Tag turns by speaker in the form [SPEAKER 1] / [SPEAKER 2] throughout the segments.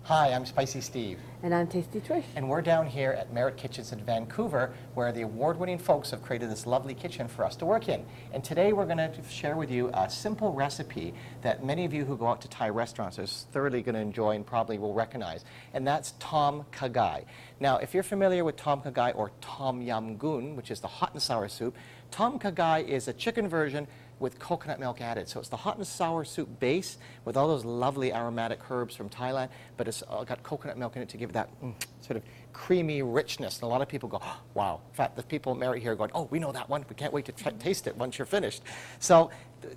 [SPEAKER 1] Hi, I'm Spicy Steve.
[SPEAKER 2] And I'm Tasty Trish.
[SPEAKER 1] And we're down here at Merit Kitchens in Vancouver, where the award-winning folks have created this lovely kitchen for us to work in. And today we're going to share with you a simple recipe that many of you who go out to Thai restaurants are thoroughly going to enjoy and probably will recognize. And that's Tom Kha Gai. Now, if you're familiar with Tom Kha Gai or Tom Yum Goong, which is the hot and sour soup, Tom Kha Gai is a chicken version with coconut milk added. So it's the hot and sour soup base with all those lovely aromatic herbs from Thailand, but it's got coconut milk in it to give it that sort of creamy richness. And a lot of people go, oh, wow. In fact, the people at Merit here are going, oh, we know that one. We can't wait to taste it once you're finished. So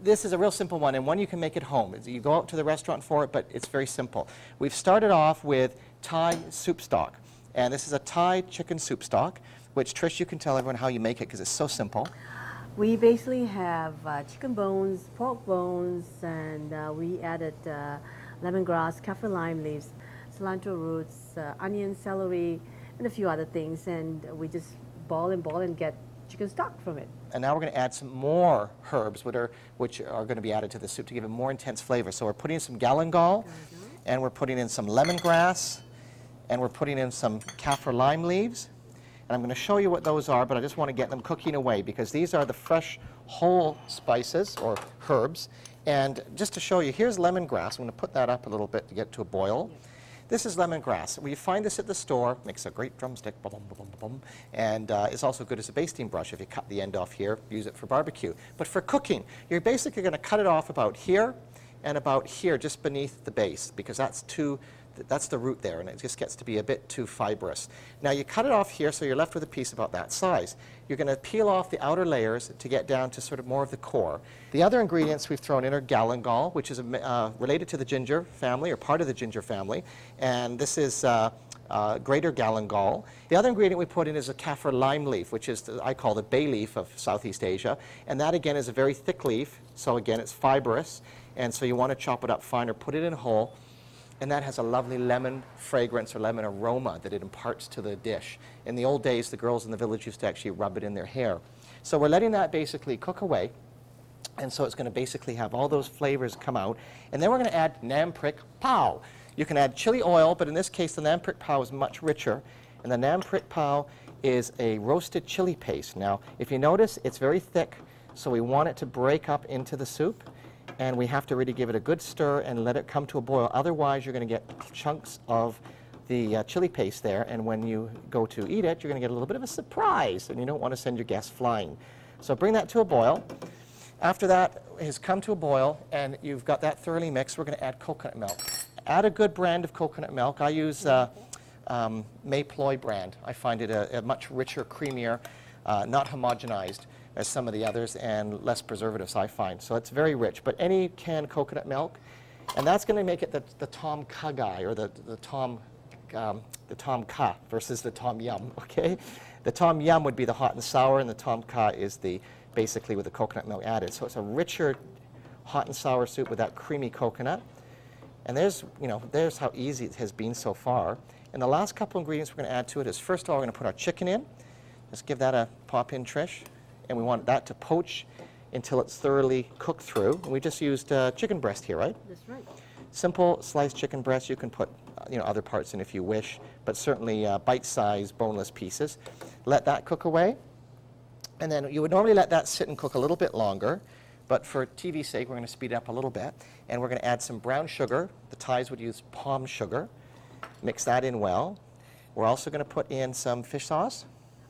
[SPEAKER 1] this is a real simple one, and one you can make at home. You go out to the restaurant for it, but it's very simple. We've started off with Thai soup stock. And this is a Thai chicken soup stock, which, Trish, you can tell everyone how you make it because it's so simple.
[SPEAKER 2] We basically have chicken bones, pork bones, and we added lemongrass, kaffir lime leaves, cilantro roots, onion, celery, and a few other things. And we just boil and get chicken stock from it.
[SPEAKER 1] And now we're going to add some more herbs, which are going to be added to the soup to give it more intense flavor. So we're putting in some galangal, and we're putting in some lemongrass, and we're putting in some kaffir lime leaves. And I'm going to show you what those are, but I just want to get them cooking away because these are the fresh whole spices or herbs. And just to show you, here's lemongrass. I'm going to put that up a little bit to get to a boil. This is lemongrass. We find this at the store. Makes a great drumstick. Boom, boom, boom, and it's also good as a basting brush. If you cut the end off here, use it for barbecue. But for cooking, you're basically going to cut it off about here and about here, just beneath the base, because that's the root there, and it just gets to be a bit too fibrous. Now you cut it off here, so you're left with a piece about that size. You're going to peel off the outer layers to get down to sort of more of the core. The other ingredients we've thrown in are galangal, which is related to the ginger family, or part of the ginger family, and this is greater galangal. The other ingredient we put in is a kaffir lime leaf, which is, I call the bay leaf of Southeast Asia, and that again is a very thick leaf, so again it's fibrous, and so you want to chop it up fine or put it in whole. And that has a lovely lemon fragrance or lemon aroma that it imparts to the dish. In the old days, the girls in the village used to actually rub it in their hair. So we're letting that basically cook away. And so it's going to basically have all those flavors come out. And then we're going to add nam prik pao. You can add chili oil, but in this case, the nam prik pao is much richer. And the nam prik pao is a roasted chili paste. Now, if you notice, it's very thick, so we want it to break up into the soup. And we have to really give it a good stir and let it come to a boil. Otherwise, you're going to get chunks of the chili paste there, and when you go to eat it, you're going to get a little bit of a surprise, and you don't want to send your guests flying. So bring that to a boil. After that has come to a boil, and you've got that thoroughly mixed, we're going to add coconut milk. Add a good brand of coconut milk. I use May Ploy brand. I find it a much richer, creamier, not homogenized as some of the others, and less preservatives, I find. So it's very rich. But any canned coconut milk, and that's going to make it the Tom Kha Gai, or the Tom Kha versus the Tom Yum, okay? The Tom Yum would be the hot and sour, and the Tom Kha is basically with the coconut milk added. So it's a richer hot and sour soup with that creamy coconut. And there's how easy it has been so far. And the last couple ingredients we're going to add to it is, first of all, we're going to put our chicken in. Just give that a pop in, Trish. And we want that to poach until it's thoroughly cooked through. And we just used chicken breast here, right?
[SPEAKER 2] That's right.
[SPEAKER 1] Simple sliced chicken breast. You can put other parts in if you wish, but certainly bite-sized, boneless pieces. Let that cook away. And then you would normally let that sit and cook a little bit longer, but for TV's sake, we're going to speed it up a little bit. And we're going to add some brown sugar. The Thais would use palm sugar. Mix that in well. We're also going to put in some fish sauce.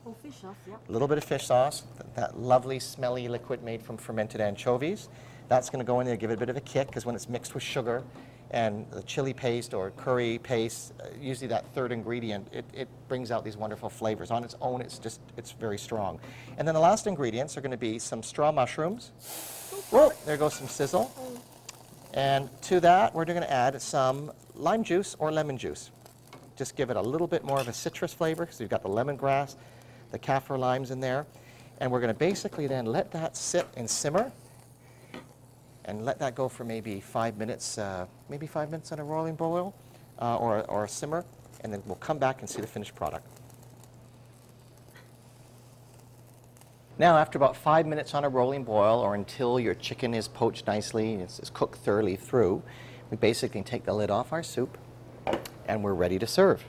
[SPEAKER 2] Oh, fish sauce, yeah.
[SPEAKER 1] A little bit of fish sauce, that lovely smelly liquid made from fermented anchovies. That's going to go in there, give it a bit of a kick, because when it's mixed with sugar and the chili paste or curry paste, usually that third ingredient, it brings out these wonderful flavors. On its own, it's very strong. And then the last ingredients are going to be some straw mushrooms. Whoa, there goes some sizzle. And to that, we're going to add some lime juice or lemon juice. Just give it a little bit more of a citrus flavor, because you've got the lemongrass, the kaffir limes in there. And we're going to basically then let that sit and simmer and let that go for maybe 5 minutes, on a rolling boil or a simmer, and then we'll come back and see the finished product. Now, after about 5 minutes on a rolling boil, or until your chicken is poached nicely and it's cooked thoroughly through, we basically take the lid off our soup and we're ready to serve.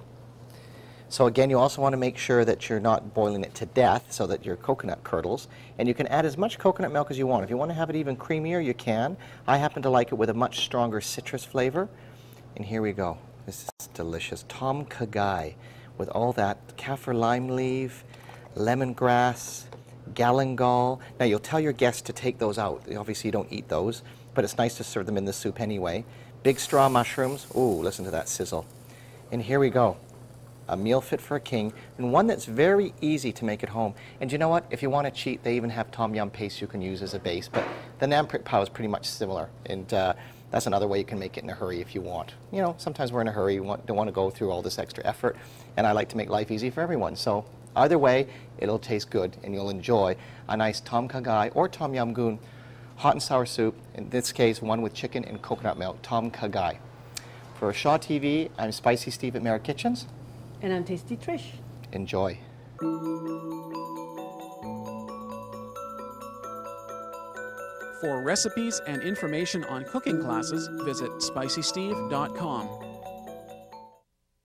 [SPEAKER 1] So again, you also want to make sure that you're not boiling it to death so that your coconut curdles. And you can add as much coconut milk as you want. If you want to have it even creamier, you can. I happen to like it with a much stronger citrus flavor. And here we go. This is delicious. Tom Kha Gai with all that kaffir lime leaf, lemongrass, galangal. Now you'll tell your guests to take those out. Obviously you don't eat those, but it's nice to serve them in the soup anyway. Big straw mushrooms. Ooh, listen to that sizzle. And here we go. A meal fit for a king, and one that's very easy to make at home. And you know what? If you want to cheat, they even have tom yum paste you can use as a base, but the nam prik pao is pretty much similar, and that's another way you can make it in a hurry if you want. You know, sometimes we're in a hurry, don't want to go through all this extra effort, and I like to make life easy for everyone. So either way, it'll taste good, and you'll enjoy a nice Tom Kha Gai or tom yum goong hot and sour soup, in this case one with chicken and coconut milk, Tom Kha Gai. For Shaw TV, I'm Spicy Steve at Merritt Kitchens.
[SPEAKER 2] And I'm Tasty Trish.
[SPEAKER 1] Enjoy.
[SPEAKER 3] For recipes and information on cooking classes, visit spicysteve.com.